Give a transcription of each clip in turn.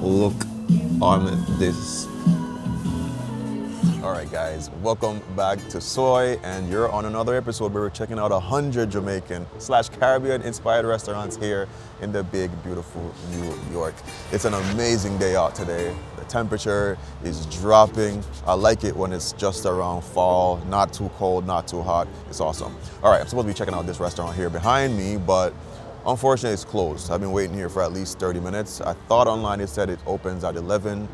Look on this. Alright guys, welcome back to Soai, and you're on another episode where we're checking out 100 Jamaican/Caribbean inspired restaurants here in the big, beautiful New York. It's an amazing day out today. The temperature is dropping. I like it when it's just around fall, not too cold, not too hot. It's awesome. Alright, I'm supposed to be checking out this restaurant here behind me, but unfortunately it's closed. I've been waiting here for at least 30 minutes. I thought online it said it opens at 11.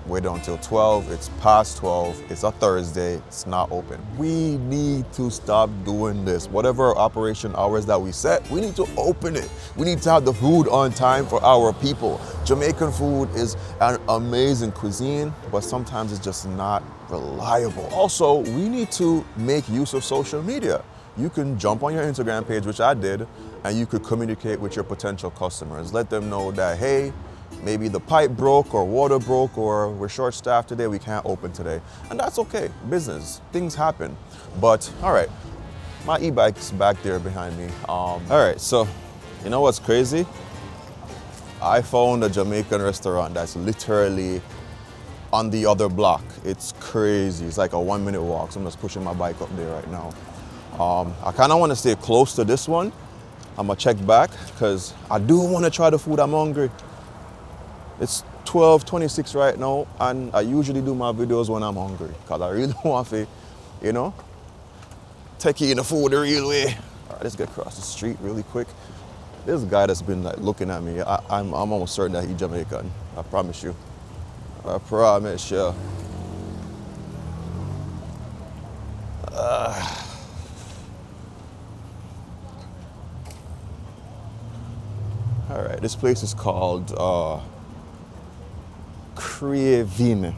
Waited until 12, it's past 12, it's a Thursday, it's not open. We need to stop doing this. Whatever operation hours that we set, we need to open it. We need to have the food on time for our people. Jamaican food is an amazing cuisine, but sometimes it's just not reliable. Also, we need to make use of social media. You can jump on your Instagram page, which I did, and you could communicate with your potential customers. Let them know that, hey, maybe the pipe broke or water broke or we're short staffed today, we can't open today. And that's okay, business, things happen. But all right, my e-bike's back there behind me. All right, so you know what's crazy? I found a Jamaican restaurant that's literally on the other block. It's crazy, it's like a 1-minute walk. So I'm just pushing my bike up there right now. I kind of want to stay close to this one. I'm gonna check back because I do want to try the food, I'm hungry. It's 12:26 right now, and I usually do my videos when I'm hungry because I really want to, you know, take in the food the real way. All right, let's get across the street really quick. This guy that's been like looking at me, I'm almost certain that he's Jamaican. I promise you. I promise you. All right, this place is called Cravin.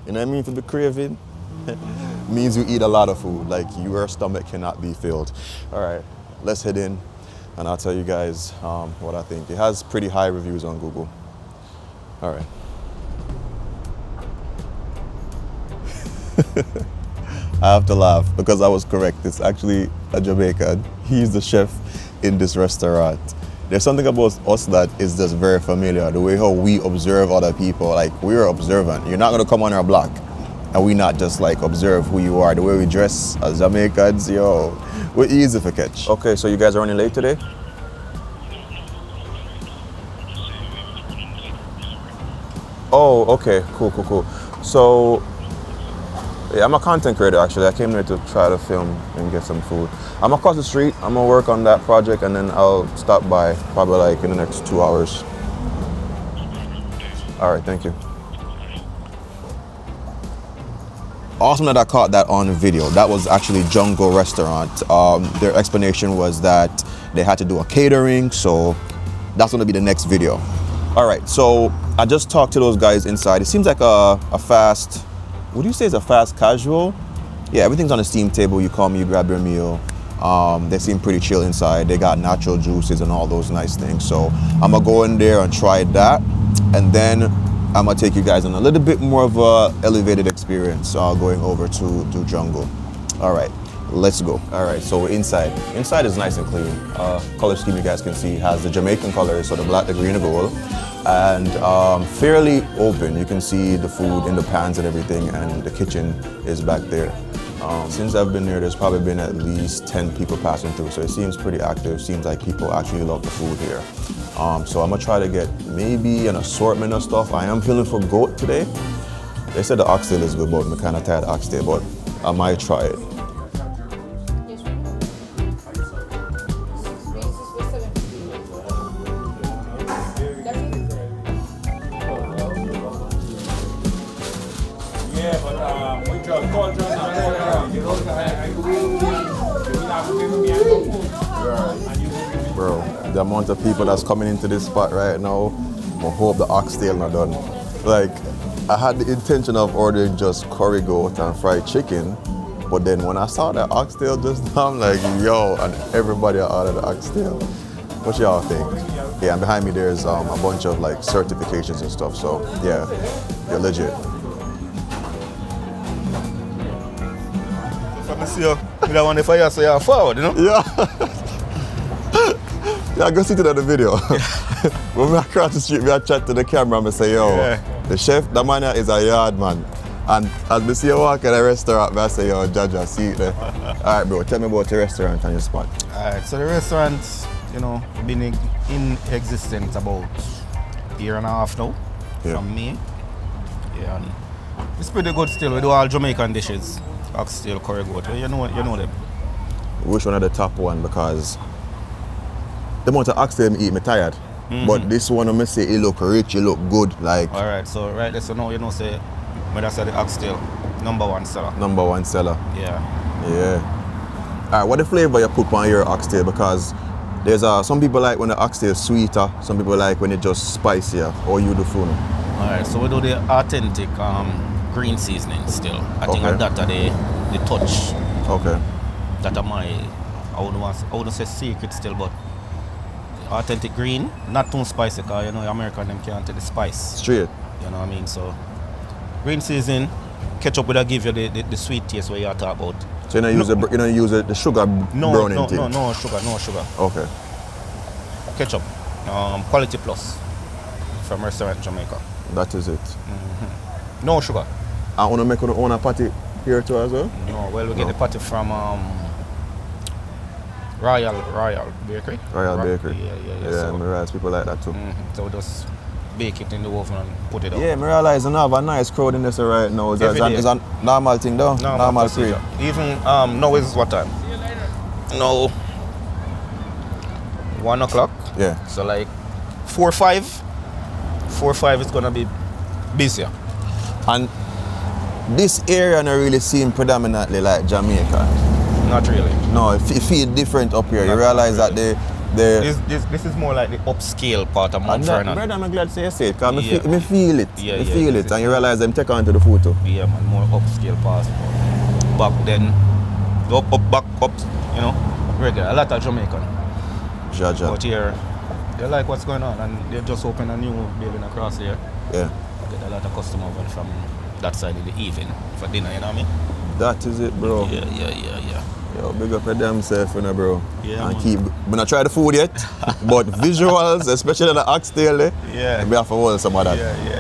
You know what I mean? To be craving means you eat a lot of food, like your stomach cannot be filled. All right, let's head in and I'll tell you guys what I think. It has pretty high reviews on Google. All right. I have to laugh because I was correct. It's actually a Jamaican. He's the chef in this restaurant. There's something about us that is just very familiar, the way how we observe other people. Like, we're observant. You're not gonna come on our block and we not just like observe who you are. The way we dress as Jamaicans, yo, we're easy for catch. Okay, so you guys are running late today? Oh, okay, cool. So, yeah, I'm a content creator actually. I came here to try to film and get some food. I'm across the street. I'm gonna work on that project and then I'll stop by probably like in the next 2 hours. All right, thank you. Awesome that I caught that on video. That was actually Jungle Restaurant. Their explanation was that they had to do a catering, so that's gonna be the next video. All right, so I just talked to those guys inside. It seems like a fast, would you say it's a fast casual? Yeah, everything's on a steam table. You come, you grab your meal. They seem pretty chill inside. They got natural juices and all those nice things. So I'm gonna go in there and try that. And then I'm gonna take you guys on a little bit more of a elevated experience going over to Jungle. All right, let's go. All right, so inside. Inside is nice and clean. Color scheme you guys can see has the Jamaican colors, so the black, the green, and gold. And fairly open. You can see the food in the pans and everything, and the kitchen is back there. Since I've been here, there's probably been at least 10 people passing through, so it seems pretty active. Seems like people actually love the food here. So I'm gonna try to get maybe an assortment of stuff. I am feeling for goat today. They said the oxtail is good, but I'm kind of tired of oxtail, but I might try it. Bro, the amount of people that's coming into this spot right now, I hope the oxtail not done. Like, I had the intention of ordering just curry goat and fried chicken, but then when I saw that oxtail just now, I'm like, yo, and everybody ordered the oxtail. What y'all think? Yeah, and behind me there's a bunch of like certifications and stuff, so yeah, you're legit. Let me see you. I want to fire so you're forward, you know? Yeah. Yeah, go see to the video. When we across the street, we are chat to the camera and I say, yo, the chef, the man is a yard man. And as we see you walk in the restaurant, I say, yo, Jaja, see it there. All right, bro, tell me about the restaurant and your spot. All right, so the restaurant, you know, been in existence about a year and a half now, from May. Yeah, and it's pretty good still. We do all Jamaican dishes, oxtail, curry goat. You know them. Which one of the top one? Because the amount of oxtail I eat, me tired. But this one, I say it look rich, it look good. Like. All right, so right there, so now you know say, when I say the oxtail, #1 seller. #1 seller. Yeah. Yeah. All right, what the flavor you put on your oxtail? Because there's some people like when the oxtail is sweeter, some people like when it's just spicier. Or you do food? All right, so we do the authentic green seasoning still. I think that are the touch. Okay. That are my, I wouldn't say secret still, but authentic green, not too spicy, because you know American them can't take the spice. Straight. You know what I mean? So green seasoning, ketchup will give you the sweet taste where you are talking about. So you don't use the sugar browning thing? No sugar. Okay. Ketchup, Quality Plus from Restaurant Jamaica. That is it. No sugar. And want to make your own patty here too as well? No, well we get the patty from Royal Bakery. Royal Bakery. Yeah. Yeah, I realize people like that too. So we just bake it in the oven and put it up. Yeah, I realize I have a nice crowd in this right now. It's a normal thing though? Normal free. Even now is what time? No. 1 o'clock. Yeah. So like 4 or 5. 4 or 5 is gonna be busier. And this area not really seem predominantly like Jamaica. Not really. No, it feels different up here. You realize that this is more like the upscale part of Mount Vernon. Brother, I'm glad to say it because I feel it. Yeah, I feel it. And you realize them take on to the food too. Yeah, man, more upscale part. Back then, back up, you know, regular. A lot of Jamaican. Jaja. But here, they like what's going on and they just opened a new building across here. Yeah. Get a lot of customers from that side in the evening for dinner, you know what I mean? That is it, bro. Yeah. Yo, big up for themselves, you know, bro. Yeah, and keep. I'm not try the food yet, but visuals, especially the oxtail, we have to hold some of that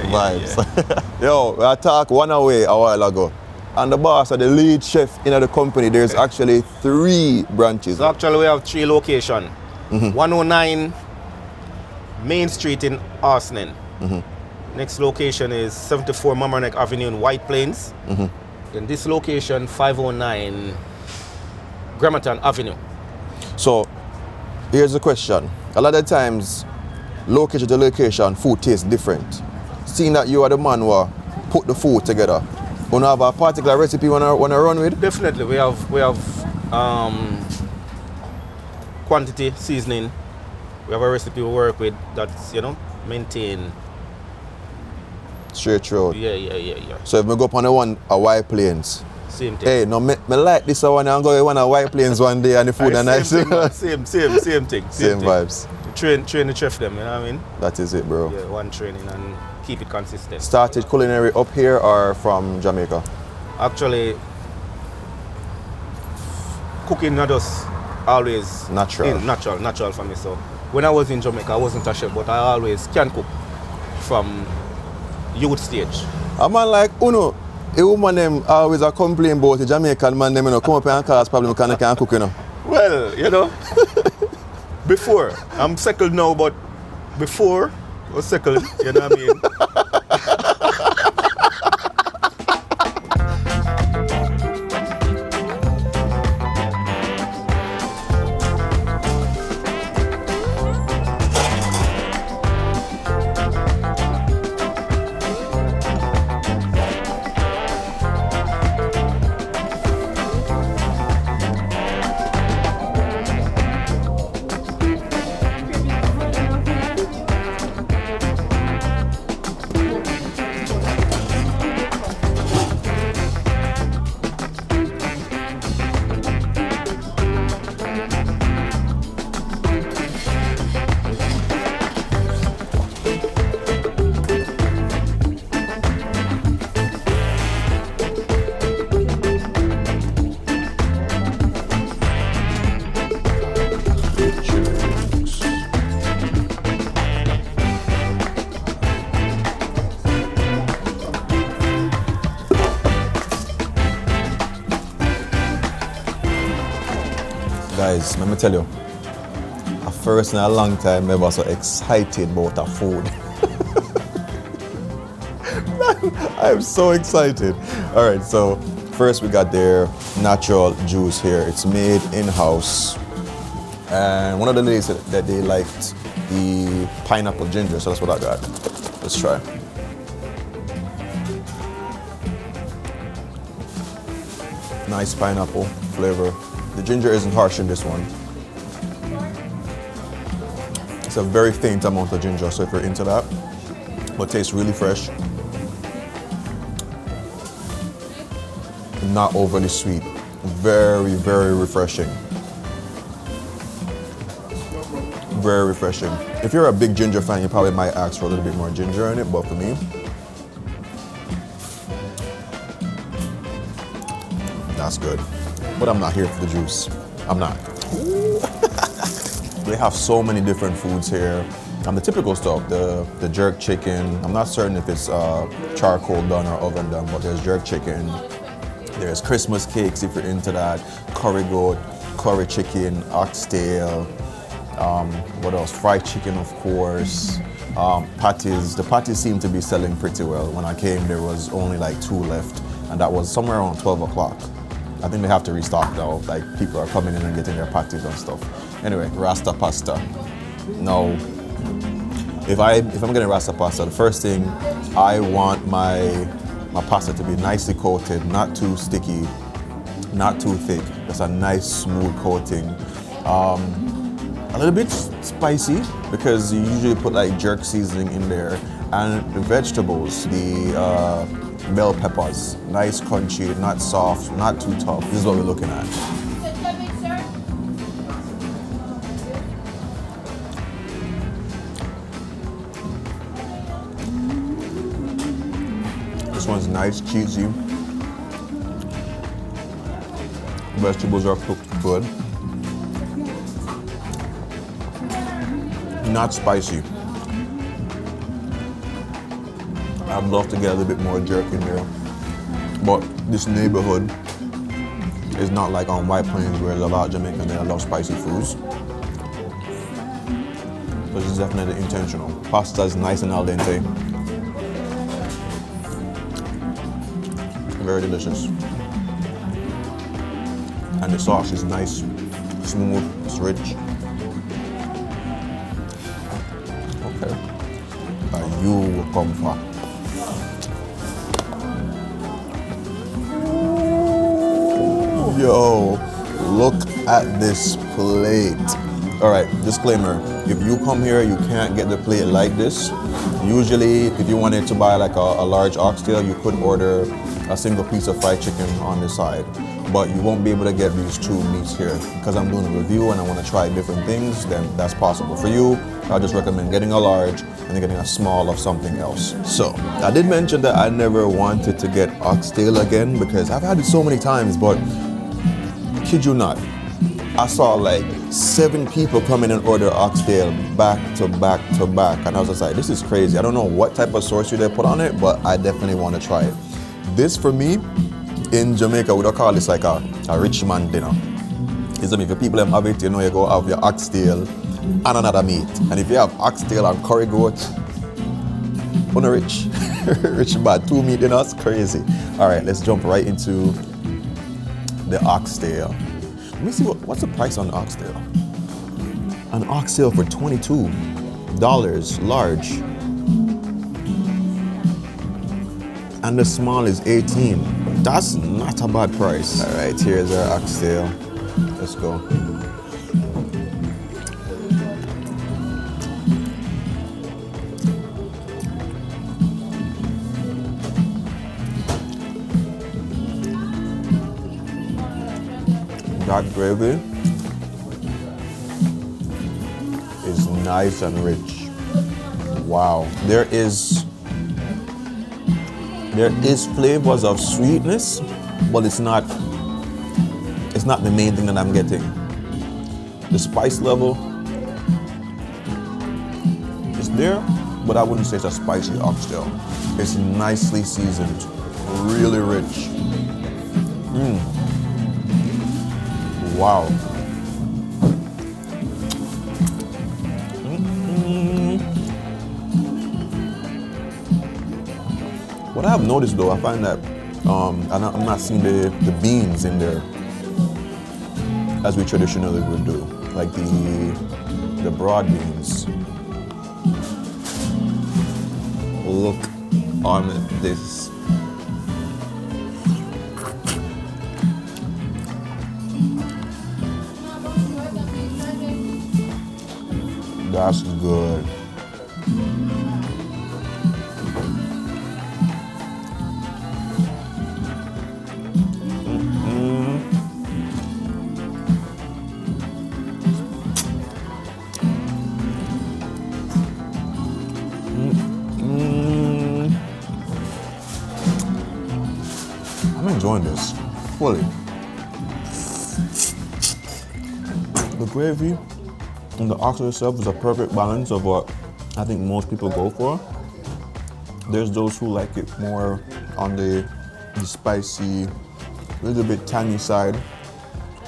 vibes. Yeah. Yo, I talked one away a while ago, and the boss or the lead chef in the company, there's actually 3 branches. So actually we have 3 locations. 109 Main Street in Arsenal. Next location is 74 Mamaroneck Avenue in White Plains. Then this location, 509 Gramatan Avenue. So, here's the question. A lot of times, location to location, food tastes different. Seeing that you are the man who put the food together, you have a particular recipe you want to run with? Definitely. We have quantity, seasoning. We have a recipe we work with that's, you know, maintain. Straight through. Yeah. So if we go up on a White Plains, same thing. Hey, no, me like this one and go on a White Plains one day and the food and nice. Same thing. Same vibes. Train the chef them, you know what I mean? That is it, bro. Yeah, one training and keep it consistent. Started culinary up here or from Jamaica? Actually, cooking not just always natural for me. So when I was in Jamaica, I wasn't a chef, but I always can cook from youth stage. A man like Uno, a woman them always a complain about the Jamaican man them, you know, come up and cause problem because they can't cook, you know. Well, you know, before, I'm settled now, but before I was settled, you know what I mean? Guys, let me tell you, a first in a long time, I was so excited about the food. I am so excited. All right, so first we got their natural juice here. It's made in-house. And one of the ladies said that they liked the pineapple ginger, so that's what I got. Let's try. Nice pineapple flavor. The ginger isn't harsh in this one. It's a very faint amount of ginger, so if you're into that, but tastes really fresh. Not overly sweet. Very, very refreshing. Very refreshing. If you're a big ginger fan, you probably might ask for a little bit more ginger in it, but for me, that's good. But I'm not here for the juice. I'm not. They have so many different foods here. The typical stuff, the jerk chicken. I'm not certain if it's charcoal done or oven done, but there's jerk chicken. There's Christmas cakes if you're into that. Curry goat, curry chicken, oxtail. What else? Fried chicken, of course. Patties. The patties seem to be selling pretty well. When I came, there was only like 2 left, and that was somewhere around 12 o'clock. I think they have to restock now. Like, people are coming in and getting their patties and stuff. Anyway, Rasta pasta. No. If I'm getting Rasta pasta, the first thing, I want my pasta to be nicely coated, not too sticky, not too thick. Just a nice smooth coating. A little bit spicy because you usually put like jerk seasoning in there, and the vegetables, the bell peppers, nice crunchy, not soft, not too tough. This is what we're looking at. This one's nice, cheesy. Vegetables are cooked good. Not spicy. I'd love to get a little bit more jerk in there. But this neighborhood is not like on White Plains where there's a lot of Jamaican that love spicy foods. So this is definitely intentional. Pasta is nice and al dente. Very delicious. And the sauce is nice, smooth, it's rich. Okay. You will come for. Yo, look at this plate. All right, disclaimer. If you come here, you can't get the plate like this. Usually, if you wanted to buy like a large oxtail, you could order a single piece of fried chicken on the side. But you won't be able to get these 2 meats here. Because I'm doing a review and I want to try different things, then that's possible. For you, I just recommend getting a large and then getting a small of something else. So, I did mention that I never wanted to get oxtail again because I've had it so many times, but kid you not, I saw like 7 people come in and order oxtail back to back to back. And I was just like, this is crazy. I don't know what type of sauce they put on it, but I definitely want to try it. This for me, in Jamaica, we don't call this like a rich man dinner. It's if the people have it, you know, you go have your oxtail and another meat. And if you have oxtail and curry goat, you're rich. Rich bad. 2 meat dinners, crazy. All right, let's jump right into the oxtail. Let me see what's the price on the oxtail. An oxtail for $22, large. And the small is 18. That's not a bad price. All right, here's our oxtail. Let's go. That gravy is nice and rich. Wow. There is flavors of sweetness, but it's not the main thing that I'm getting. The spice level is there, but I wouldn't say it's a spicy oxtail. It's nicely seasoned, really rich. Wow. What I have noticed though, I find that I'm not seeing the beans in there as we traditionally would do, like the broad beans. Look on this. That's good. I'm enjoying this fully. The gravy and the oxtail itself is a perfect balance of what I think most people go for. There's those who like it more on the spicy, little bit tangy side.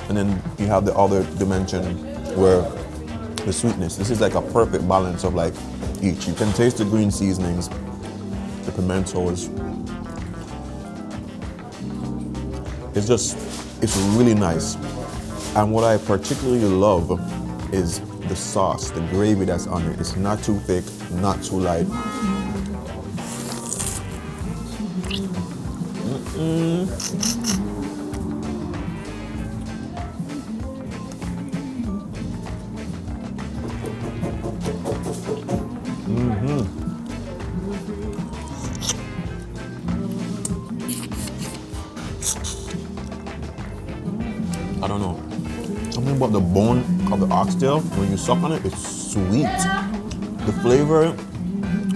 And then you have the other dimension where the sweetness. This is like a perfect balance of like each. You can taste the green seasonings, the pimentos. It's really nice. And what I particularly love is the sauce, the gravy that's on it. It's not too thick, not too light. I don't know. Something about the bone of the oxtail, when you suck on it, it's sweet. The flavor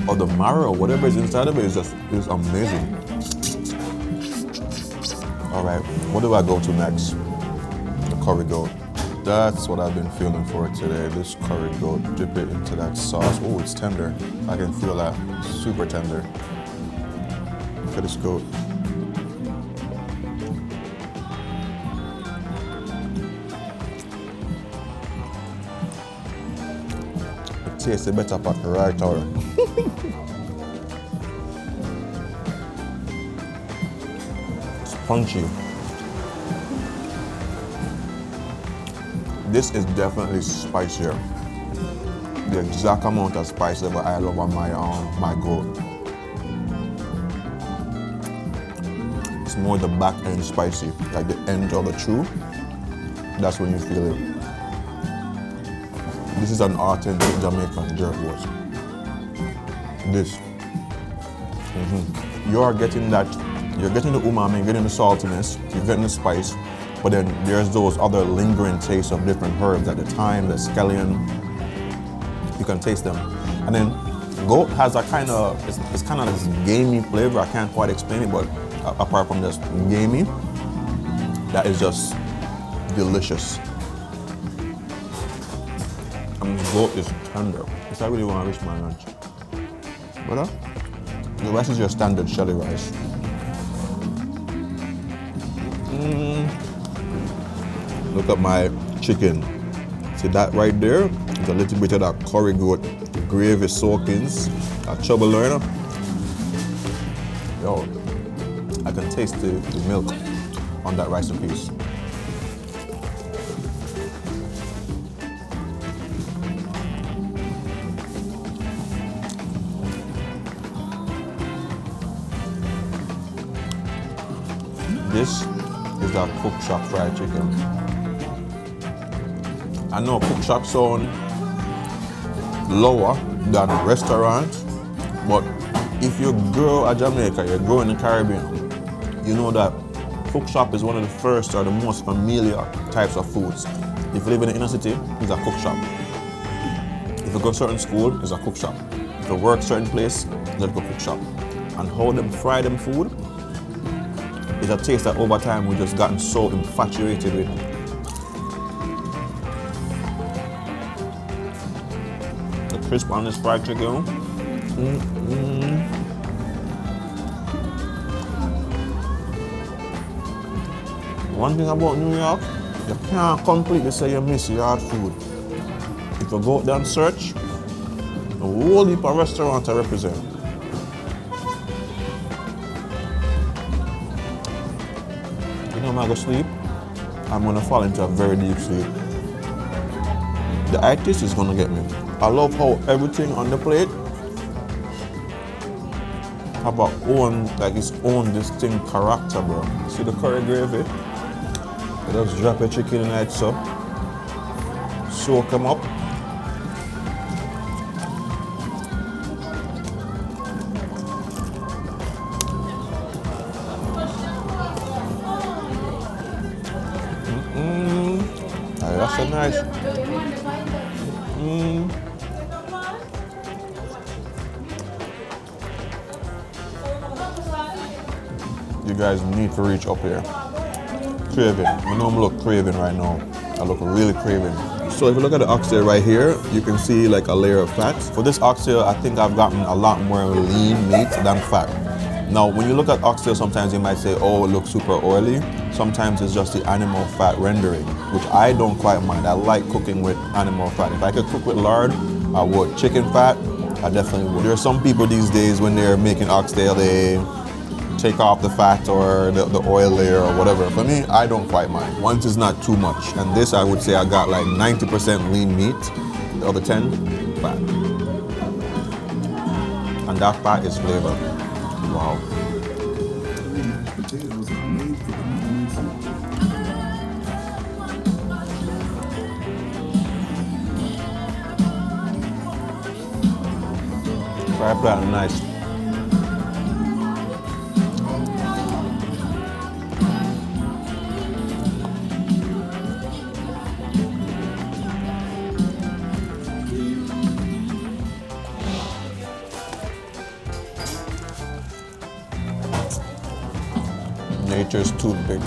of the marrow or whatever is inside of it is amazing. All right, what do I go to next? The curry goat. That's what I've been feeling for today. This curry goat, dip it into that sauce. Oh, it's tender. I can feel that, super tender. Look at this goat. Tastes the better part right out. It's punchy. This is definitely spicier. The exact amount of spice that I love on my goat. It's more the back end spicy, like the end of the chew. That's when you feel it. This is an authentic Jamaican jerk roast. This. You're getting the umami, you're getting the saltiness, you're getting the spice, but then there's those other lingering tastes of different herbs at the thyme, the scallion. You can taste them. And then goat has a kind of, it's kind of this gamey flavor. I can't quite explain it, but apart from this gamey, that is just delicious. Goat is tender. Yes, I really want to reach my lunch. But the rice is your standard shelly rice. Look at my chicken. See that right there? It's a little bit of that curry goat gravy soakings, a chubble learner. Yo, I can taste the milk on that rice piece. This is that cook shop fried chicken. I know cook shop sound lower than a restaurant, but if you grow at Jamaica, you grow in the Caribbean, you know that cook shop is one of the first or the most familiar types of foods. If you live in the inner city, it's a cook shop. If you go to a certain school, it's a cook shop. If you work certain place, it's a cook shop. And how them fry them food, it's a taste that over time we've just gotten so infatuated with. The crisp on this fried chicken. One thing about New York, you can't completely say you miss yard food. If you go out there and search, a whole heap of restaurants to represent. I'm gonna go sleep, I'm gonna fall into a very deep sleep. The itis is gonna get me. I love how everything on the plate have its own distinct character, bro. See the curry gravy? You just drop your chicken in it, so soak them up. That's so nice. You guys need to reach up here. Craving. I know I'm look craving right now. I look really craving. So if you look at the oxtail right here, you can see like a layer of fat. For this oxtail, I think I've gotten a lot more lean meat than fat. Now, when you look at oxtail, sometimes you might say, oh, it looks super oily. Sometimes it's just the animal fat rendering, which I don't quite mind. I like cooking with animal fat. If I could cook with lard, I would. Chicken fat, I definitely would. There are some people these days when they're making oxtail, they take off the fat or the oil layer or whatever. For me, I don't quite mind. Once is not too much. And this, I would say I got like 90% lean meat, the other 10, fat. And that fat is flavor. Wow. Fried plant, nice. Nature's toothpick.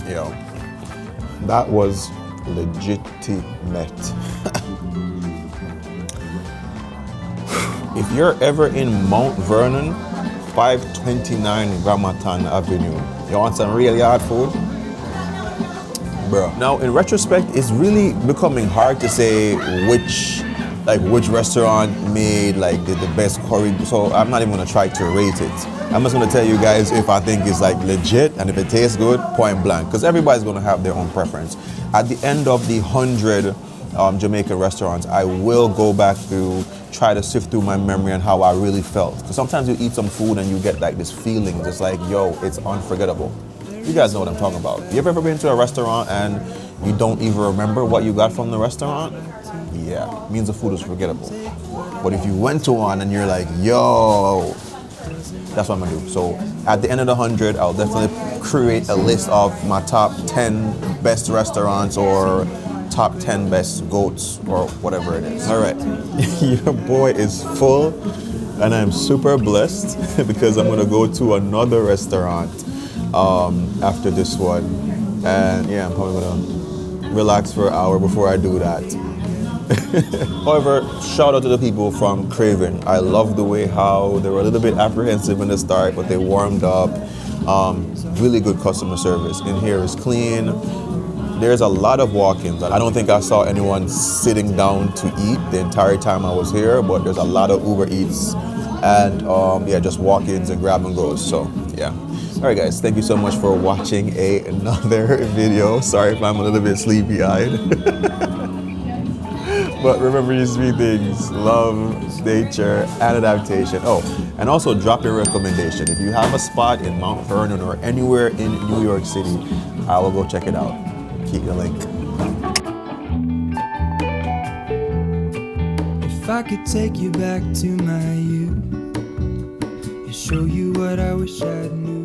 Yo, that was legitimate. If you're ever in Mount Vernon, 529 Gramatan Avenue, you want some real yard food? Bro. Now, in retrospect, it's really becoming hard to say which restaurant made the best curry. So I'm not even gonna try to rate it. I'm just gonna tell you guys if I think it's legit and if it tastes good, point blank. Because everybody's gonna have their own preference. At the end of the 100 Jamaican restaurants, I will go back through, try to sift through my memory and how I really felt. Because sometimes you eat some food and you get this feeling, just yo, it's unforgettable. You guys know what I'm talking about. You ever been to a restaurant and you don't even remember what you got from the restaurant? Yeah, it means the food is forgettable. But if you went to one and you're like, yo, that's what I'm gonna do. So at the end of the 100, I'll definitely create a list of my top 10 best restaurants or top 10 best goats or whatever it is. All right, your boy is full and I'm super blessed because I'm gonna go to another restaurant after this one, and yeah, I'm probably gonna relax for an hour before I do that. However, shout out to the people from Cravin. I love the way how they were a little bit apprehensive in the start, but they warmed up. Really good customer service. In here is clean. There's a lot of walk-ins. I don't think I saw anyone sitting down to eat the entire time I was here, but there's a lot of Uber Eats and yeah, just walk-ins and grab and goes. So yeah. Alright guys, thank you so much for watching another video. Sorry if I'm a little bit sleepy-eyed. But remember these three things: love, nature, and adaptation. Oh, and also drop your recommendation. If you have a spot in Mount Vernon or anywhere in New York City, I will go check it out. Keep the link. If I could take you back to my youth and show you what I wish I knew.